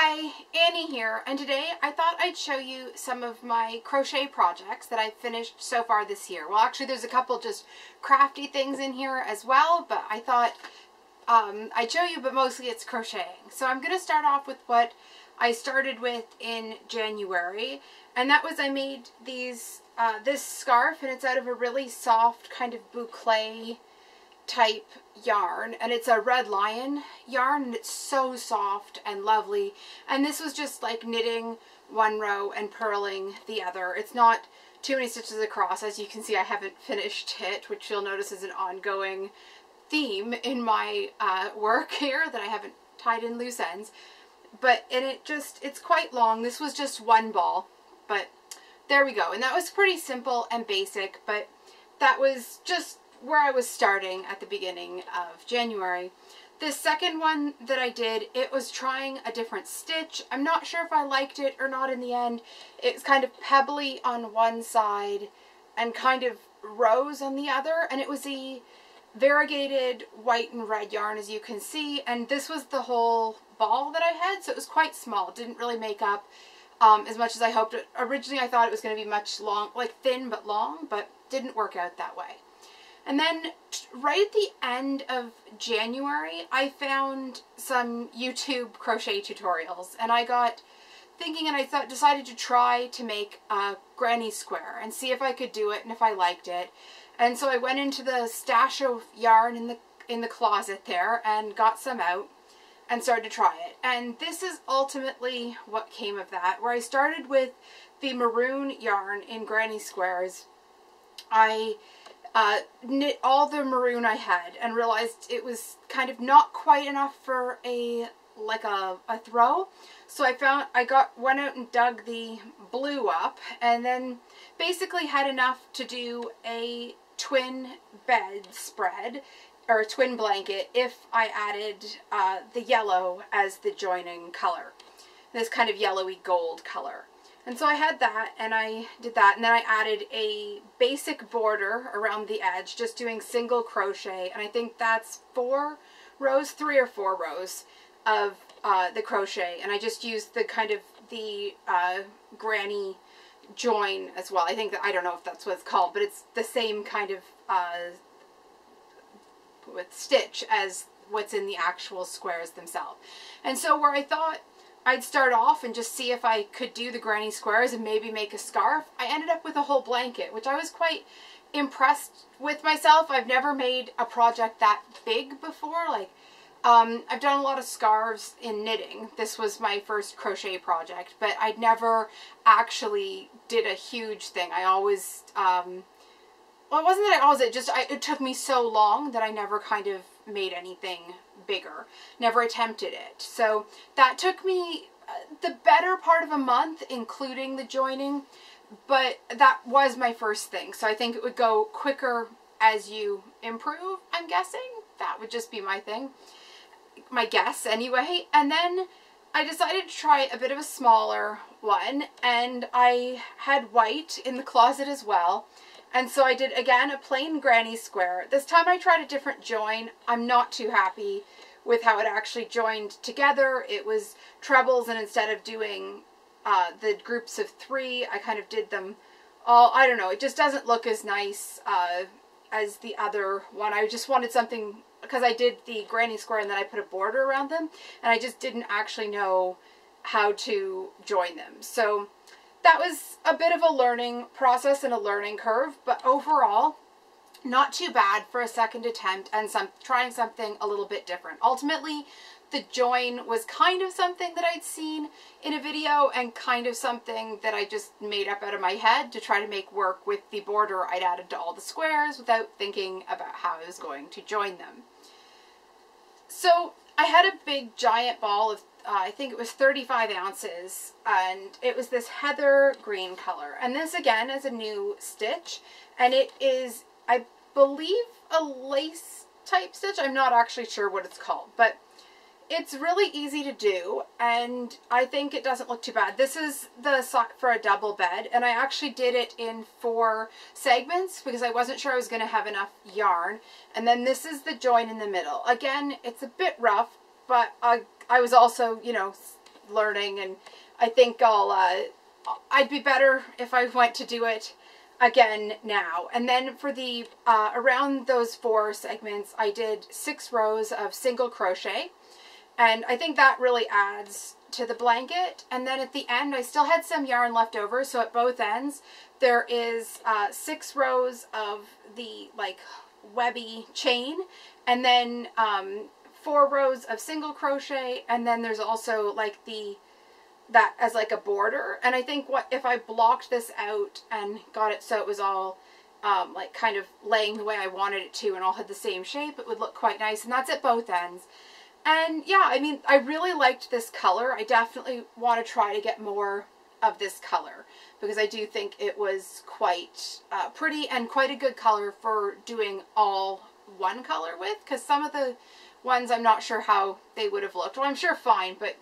Hi, Annie here, and today I thought I'd show you some of my crochet projects that I've finished so far this year. Well, actually there's a couple just crafty things in here as well, but I thought I'd show you, but mostly it's crocheting. So I'm going to start off with what I started with in January, and that was I made these this scarf, and it's out of a really soft kind of boucle type yarn, and it's a Red Lion yarn, and it's so soft and lovely. And this was just like knitting one row and purling the other. It's not too many stitches across. As you can see, I haven't finished it, which you'll notice is an ongoing theme in my work here, that I haven't tied in loose ends. But it's quite long. This was just one ball, but there we go. And that was pretty simple and basic, but that was just where I was starting at the beginning of January. This second one that I did, it was trying a different stitch. I'm not sure if I liked it or not in the end. It's kind of pebbly on one side and kind of rose on the other, and it was a variegated white and red yarn, as you can see, and this was the whole ball that I had, so it was quite small. It didn't really make up as much as I hoped. Originally I thought it was going to be much thin but long, but didn't work out that way. And then right at the end of January, I found some YouTube crochet tutorials, and I got thinking, and I decided to try to make a granny square and see if I could do it and if I liked it. And so I went into the stash of yarn in the closet there and got some out and started to try it. And this is ultimately what came of that, where I started with the maroon yarn in granny squares. I knit all the maroon I had and realized it was kind of not quite enough for a throw. So I went out and dug the blue up, and then basically had enough to do a twin bed spread, or a twin blanket, if I added the yellow as the joining color, this kind of yellowy gold color. And so I had that, and I did that, and then I added a basic border around the edge, just doing single crochet, and I think that's 4 rows, 3 or 4 rows of the crochet, and I just used the kind of the granny join as well. I think that, I don't know if that's what it's called, but it's the same kind of with stitch as what's in the actual squares themselves. And so where I thought I'd start off and just see if I could do the granny squares and maybe make a scarf, I ended up with a whole blanket, which I was quite impressed with myself. I've never made a project that big before. I've done a lot of scarves in knitting. This was my first crochet project, but I'd never actually did a huge thing. I always, well, it wasn't that I always, it took me so long that I never kind of made anything bigger, never attempted it. So that took me the better part of a month, including the joining, but that was my first thing. So I think it would go quicker as you improve, I'm guessing. That would just be my thing, my guess anyway. And then I decided to try a bit of a smaller one, and I had white in the closet as well. And so I did, again, a plain granny square. This time I tried a different join. I'm not too happy with how it actually joined together. It was trebles, and instead of doing the groups of 3, I kind of did them all. I don't know, it just doesn't look as nice as the other one. I just wanted something, because I did the granny square and then I put a border around them, and I just didn't actually know how to join them. So that was a bit of a learning process and a learning curve, but overall, not too bad for a second attempt and trying something a little bit different. Ultimately, the join was kind of something that I'd seen in a video and kind of something that I just made up out of my head to try to make work with the border I'd added to all the squares without thinking about how I was going to join them. So I had a big giant ball of I think it was 35 ounces, and it was this heather green color. And this again is a new stitch, and it is, I believe, a lace type stitch. I'm not actually sure what it's called, but it's really easy to do, and I think it doesn't look too bad. This is the sock for a double bed, and I actually did it in 4 segments because I wasn't sure I was going to have enough yarn. And then this is the join in the middle. Again, it's a bit rough, but I was also, you know, learning, and I think I'd be better if I went to do it again now. And then for the around those 4 segments, I did 6 rows of single crochet, and I think that really adds to the blanket. And then at the end, I still had some yarn left over, so at both ends there is 6 rows of the like webby chain, and then 4 rows of single crochet, and then there's also like that as like a border. And I think if I blocked this out and got it so it was all like kind of laying the way I wanted it to and all had the same shape, it would look quite nice. And that's at both ends. And yeah, I mean, I really liked this color. I definitely want to try to get more of this color because I do think it was quite pretty and quite a good color for doing all one color with, because some of the ones I'm not sure how they would have looked. Well, I'm sure fine, but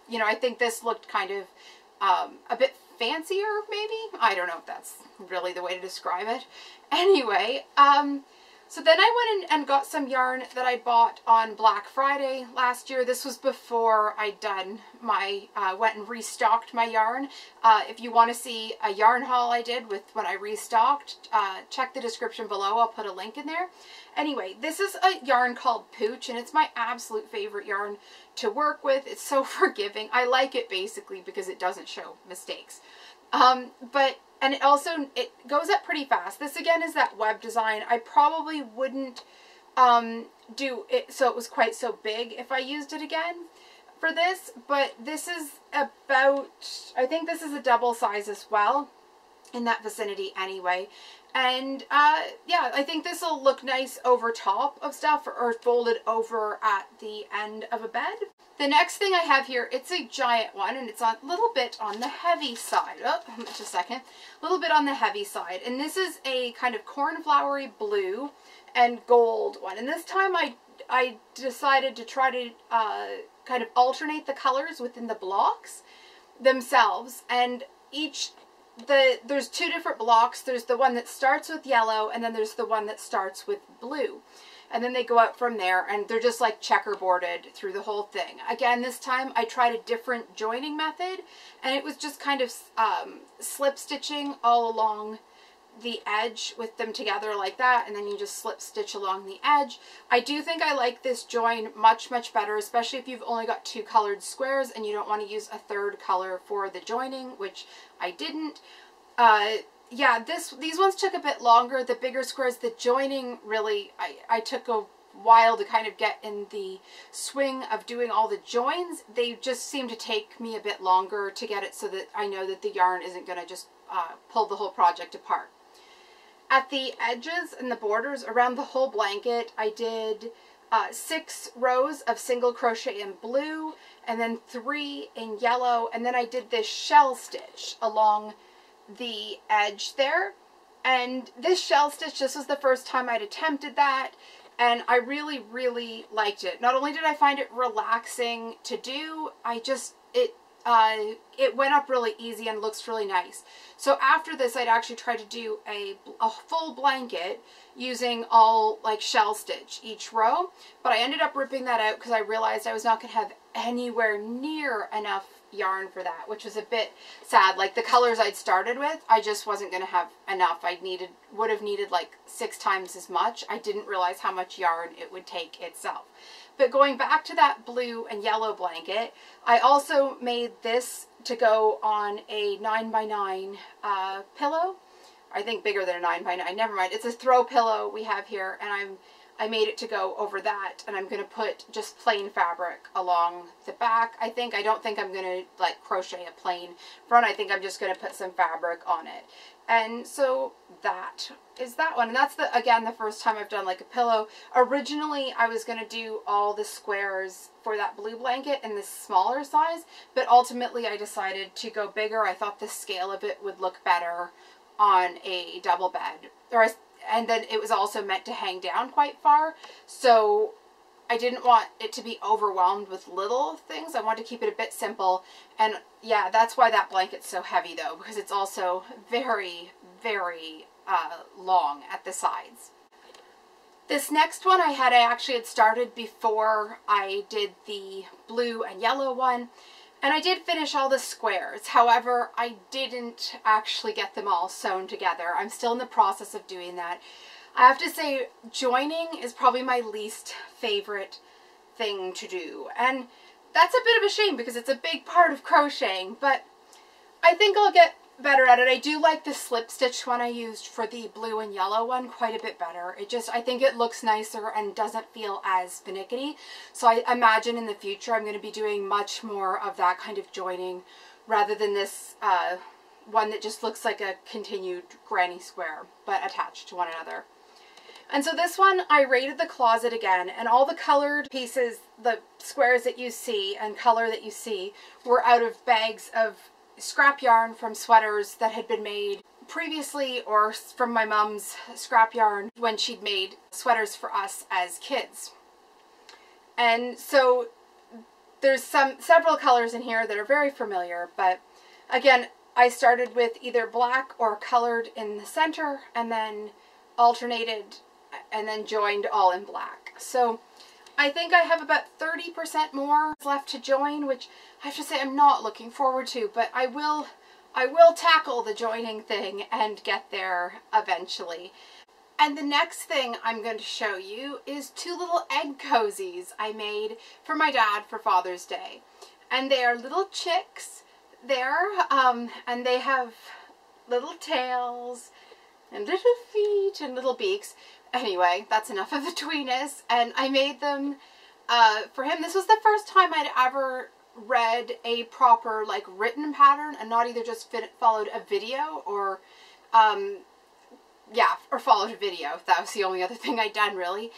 you know, I think this looked kind of a bit fancier, maybe? I don't know if that's really the way to describe it. Anyway, so then I went and got some yarn that I bought on Black Friday last year. This was before I'd done my, went and restocked my yarn. If you want to see a yarn haul I did with when I restocked, check the description below. I'll put a link in there. Anyway, this is a yarn called Pooch, and it's my absolute favorite yarn to work with. It's so forgiving. I like it basically because it doesn't show mistakes. And it goes up pretty fast. This again is that web design. I probably wouldn't do it so it was quite so big if I used it again for this, but this is about, I think this is a double size as well, in that vicinity anyway. And yeah, I think this will look nice over top of stuff or folded over at the end of a bed. The next thing I have here, it's a giant one, and it's a little bit on the heavy side. Oh, just a second. A little bit on the heavy side. And this is a kind of cornflowery blue and gold one. And this time I decided to try to kind of alternate the colors within the blocks themselves. And there's 2 different blocks. There's the one that starts with yellow, and then there's the one that starts with blue. And then they go out from there, and they're just like checkerboarded through the whole thing. Again, this time I tried a different joining method, and it was just kind of slip stitching all along the edge with them together like that, and then you just slip stitch along the edge. I do think I like this join much, much better, especially if you've only got 2 colored squares and you don't want to use a 3rd color for the joining, which I didn't. Yeah, these ones took a bit longer. The bigger squares, the joining really, I took a while to kind of get in the swing of doing all the joins. They just seem to take me a bit longer to get it so that I know that the yarn isn't going to just pull the whole project apart. At the edges and the borders around the whole blanket, I did 6 rows of single crochet in blue, and then 3 in yellow, and then I did this shell stitch along the edge there. And this shell stitch, this was the first time I'd attempted that, and I really, really liked it. Not only did I find it relaxing to do, it went up really easy and looks really nice. So after this, I'd actually try to do a full blanket using all like shell stitch each row, but I ended up ripping that out because I realized I was not going to have anywhere near enough yarn for that, which was a bit sad. Like the colors I'd started with, I just wasn't going to have enough. Would have needed like 6 times as much. I didn't realize how much yarn it would take itself. But going back to that blue and yellow blanket, I also made this to go on a 9x9 pillow. I think bigger than a 9x9. Never mind. It's a throw pillow we have here, and I made it to go over that, and I'm going to put just plain fabric along the back. I don't think I'm going to like crochet a plain front. I think I'm just going to put some fabric on it. And so that is that one. And that's again the first time I've done like a pillow. Originally I was going to do all the squares for that blue blanket in this smaller size, but ultimately I decided to go bigger. I thought the scale of it would look better on a double bed, and then it was also meant to hang down quite far, so I didn't want it to be overwhelmed with little things. I wanted to keep it a bit simple. And yeah, that's why that blanket's so heavy though, because it's also very, very long at the sides. This next one I actually had started before I did the blue and yellow one. And I did finish all the squares. However, I didn't actually get them all sewn together. I'm still in the process of doing that. I have to say, joining is probably my least favorite thing to do. And that's a bit of a shame because it's a big part of crocheting, but I think I'll get better at it. I do like the slip stitch one I used for the blue and yellow one quite a bit better. I think it looks nicer and doesn't feel as finicky. So I imagine in the future I'm going to be doing much more of that kind of joining rather than this one that just looks like a continued granny square but attached to one another. And so this one, I raided the closet again, and all the colored pieces, the squares that you see and color that you see, were out of bags of scrap yarn from sweaters that had been made previously, or from my mom's scrap yarn when she'd made sweaters for us as kids. And so there's several colors in here that are very familiar, but again, I started with either black or colored in the center and then alternated and then joined all in black. So I think I have about 30% more left to join, which I have to say I'm not looking forward to, but I will tackle the joining thing and get there eventually. And the next thing I'm going to show you is two little egg cozies I made for my dad for Father's Day. And they are little chicks there, and they have little tails and little feet and little beaks. Anyway, that's enough of the tweeness, and I made them for him. This was the first time I'd ever read a proper, like, written pattern and not either just followed a video or, yeah, or followed a video. That was the only other thing I'd done, really.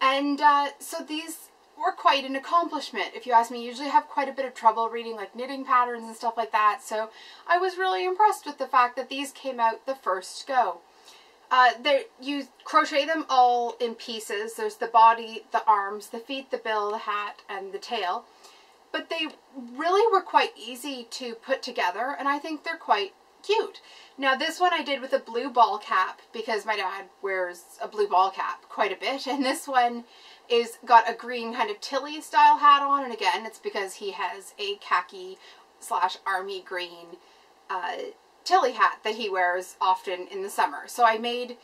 And so these were quite an accomplishment, if you ask me. Usually I have quite a bit of trouble reading, like, knitting patterns and stuff like that, so I was really impressed with the fact that these came out the first go. You crochet them all in pieces. There's the body, the arms, the feet, the bill, the hat, and the tail. But they really were quite easy to put together, and I think they're quite cute. Now this one I did with a blue ball cap because my dad wears a blue ball cap quite a bit, and this one is got a green kind of Tilly style hat on, and again it's because he has a khaki / army green Tilly hat that he wears often in the summer. So I made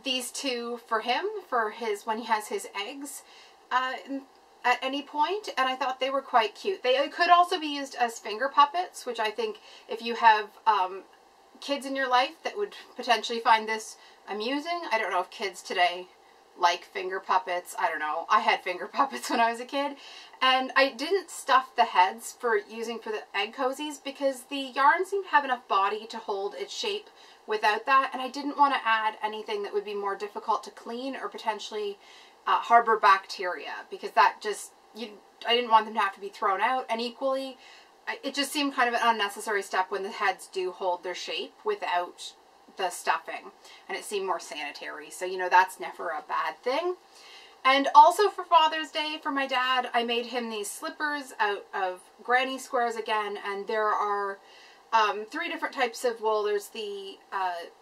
these two for him for his when he has his eggs at any point, and I thought they were quite cute. They could also be used as finger puppets, which I think if you have kids in your life that would potentially find this amusing. I don't know if kids today like finger puppets. I don't know. I had finger puppets when I was a kid. And I didn't stuff the heads for using for the egg cozies because the yarn seemed to have enough body to hold its shape without that. And I didn't want to add anything that would be more difficult to clean or potentially harbor bacteria, because that just, I didn't want them to have to be thrown out. And equally, it just seemed kind of an unnecessary step when the heads do hold their shape without the stuffing, and it seemed more sanitary. So, you know, that's never a bad thing. And also for Father's Day, for my dad, I made him these slippers out of granny squares again, and there are 3 different types of wool. There's the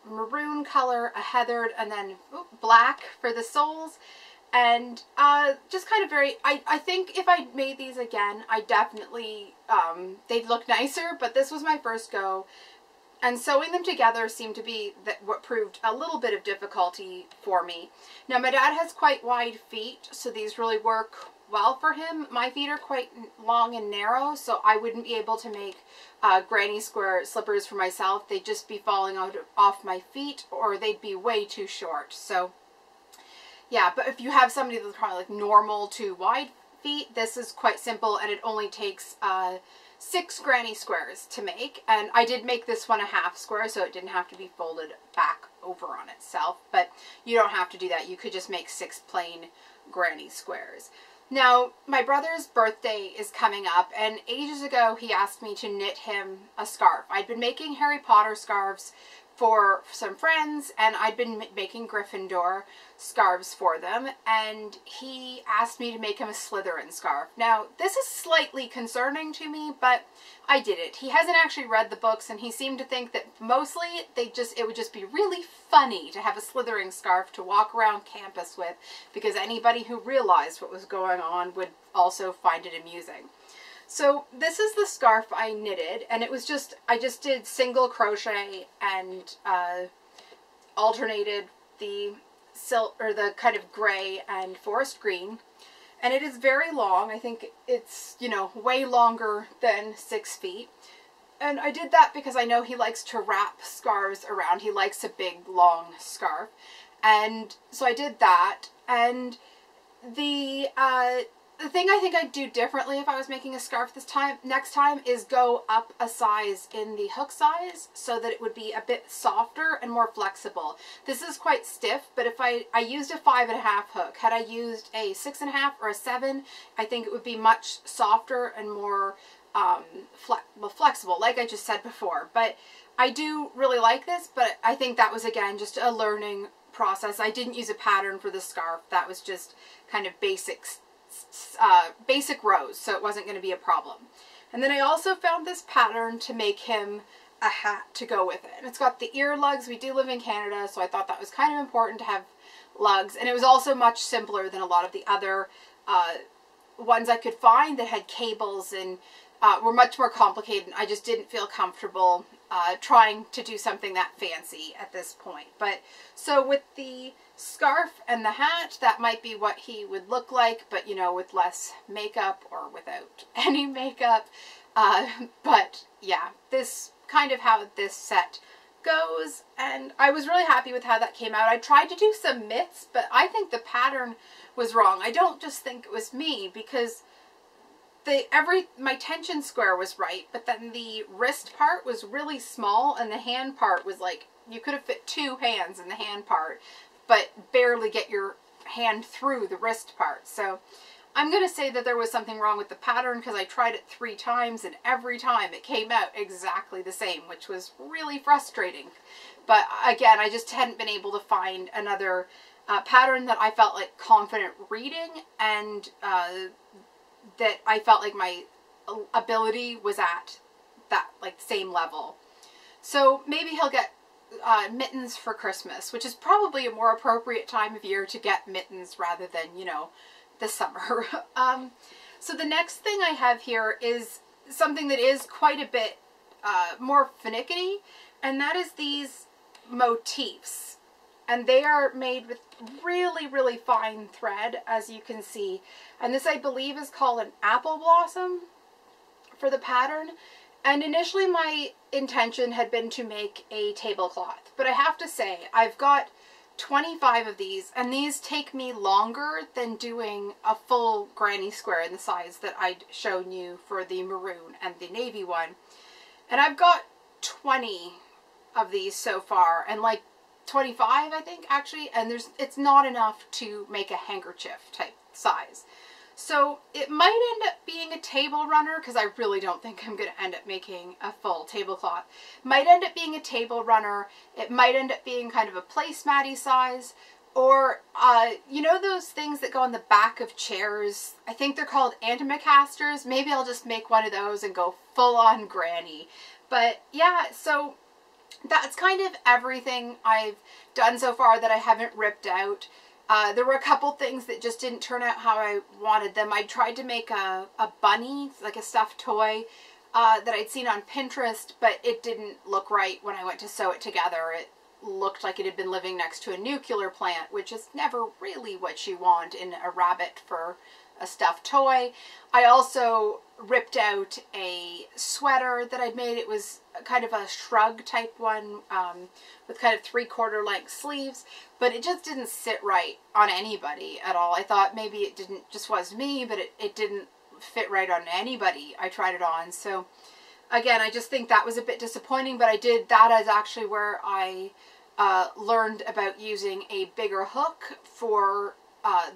maroon color, a heathered, and then black for the soles. And just kind of very, I think if I made these again, I definitely, they'd look nicer, but this was my first go. And sewing them together seemed to be what proved a little bit of difficulty for me. Now my dad has quite wide feet, so these really work well for him. My feet are quite long and narrow, so I wouldn't be able to make granny square slippers for myself. They'd just be falling off my feet, or they'd be way too short. So yeah, but if you have somebody that's probably like normal to wide feet, this is quite simple, and it only takes 6 granny squares to make. And I did make this one a half square, so it didn't have to be folded back over on itself, but you don't have to do that. You could just make 6 plain granny squares. Now, my brother's birthday is coming up, and ages ago he asked me to knit him a scarf. I'd been making Harry Potter scarves for some friends, and I'd been making Gryffindor scarves for them, and he asked me to make him a Slytherin scarf. Now, this is slightly concerning to me, but I did it. He hasn't actually read the books, and he seemed to think that mostly it would just be really funny to have a Slytherin scarf to walk around campus with, because anybody who realized what was going on would also find it amusing. So this is the scarf I knitted, and it was just, I just did single crochet and alternated the silk, or the kind of gray and forest green. And it is very long. I think it's, you know, way longer than 6 feet. And I did that because I know he likes to wrap scarves around. He likes a big, long scarf. And so I did that. And the thing I think I'd do differently if I was making a scarf next time is go up a size in the hook size so that it would be a bit softer and more flexible. This is quite stiff, but if I used a 5.5 hook, had I used a 6.5 or a 7, I think it would be much softer and more flexible, like I just said before. But I do really like this, but I think that was, again, just a learning process. I didn't use a pattern for the scarf. That was just kind of basic rows, so it wasn't going to be a problem. And then I also found this pattern to make him a hat to go with it. And it's got the ear lugs. We do live in Canada, so I thought that was kind of important to have lugs. And it was also much simpler than a lot of the other ones I could find that had cables and were much more complicated. I just didn't feel comfortable trying to do something that fancy at this point. But so with the scarf and the hat, that might be what he would look like, but you know, with less makeup or without any makeup. But yeah, this kind of how this set goes, and I was really happy with how that came out. I tried to do some mitts, but I think the pattern was wrong. I don't just think it was me, because my tension square was right, but then the wrist part was really small, and the hand part was like, you could have fit 2 hands in the hand part, but barely get your hand through the wrist part. So I'm going to say that there was something wrong with the pattern, because I tried it 3 times, and every time it came out exactly the same, which was really frustrating. But again, I just hadn't been able to find another pattern that I felt like confident reading, and that I felt like my ability was at that like same level. So maybe he'll get mittens for Christmas, which is probably a more appropriate time of year to get mittens rather than, you know, the summer. So the next thing I have here is something that is quite a bit more finicky, and that is these motifs. And they are made with really, really fine thread, as you can see. And this, I believe, is called an apple blossom for the pattern. And initially my intention had been to make a tablecloth. But I have to say, I've got 25 of these, and these take me longer than doing a full granny square in the size that I'd shown you for the maroon and the navy one. And I've got 20 of these so far, and like 25, I think, actually, and it's not enough to make a handkerchief type size. So it might end up being a table runner, because I really don't think I'm going to end up making a full tablecloth. Might end up being a table runner. It might end up being kind of a placematty size, or you know those things that go on the back of chairs? I think they're called antimacassars. Maybe I'll just make one of those and go full on granny. But yeah, so that's kind of everything I've done so far that I haven't ripped out. There were a couple things that just didn't turn out how I wanted them. I tried to make a bunny, like a stuffed toy, that I'd seen on Pinterest, but it didn't look right when I went to sew it together. It looked like it had been living next to a nuclear plant, which is never really what you want in a rabbit for a stuffed toy. I also ripped out a sweater that I'd made. It was kind of a shrug type one, with kind of 3/4 length sleeves, but it just didn't sit right on anybody at all. I thought maybe it didn't, just was me, but it didn't fit right on anybody I tried it on. So again, I just think that was a bit disappointing, but that is actually where I learned about using a bigger hook for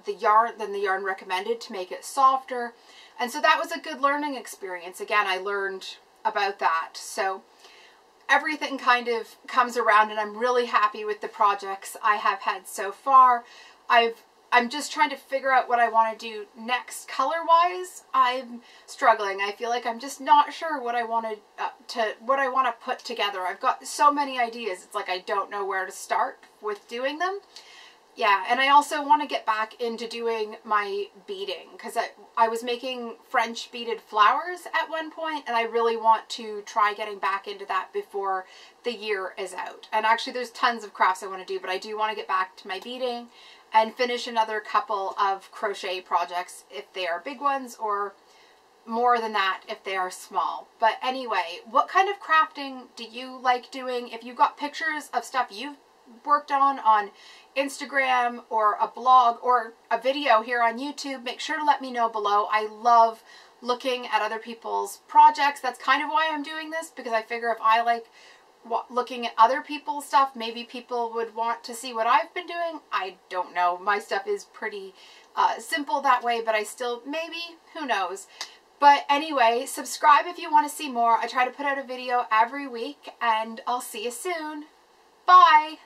the yarn than the yarn recommended to make it softer. And so that was a good learning experience. Again, I learned about that. So everything kind of comes around, and I'm really happy with the projects I have had so far. I'm just trying to figure out what I want to do next color-wise. I'm struggling. I feel like I'm just not sure what I want to put together. I've got so many ideas. It's like I don't know where to start with doing them. Yeah, and I also want to get back into doing my beading because I was making French beaded flowers at one point, and I really want to try getting back into that before the year is out. And actually there's tons of crafts I want to do, but I do want to get back to my beading and finish another couple of crochet projects if they are big ones, or more than that if they are small. But anyway, what kind of crafting do you like doing? If you've got pictures of stuff you've worked on Instagram or a blog or a video here on YouTube, make sure to let me know below. I love looking at other people's projects. That's kind of why I'm doing this, because I figure if I like looking at other people's stuff, maybe people would want to see what I've been doing. I don't know. My stuff is pretty simple that way, but I still, maybe, who knows. But anyway, subscribe if you want to see more. I try to put out a video every week, and I'll see you soon. Bye!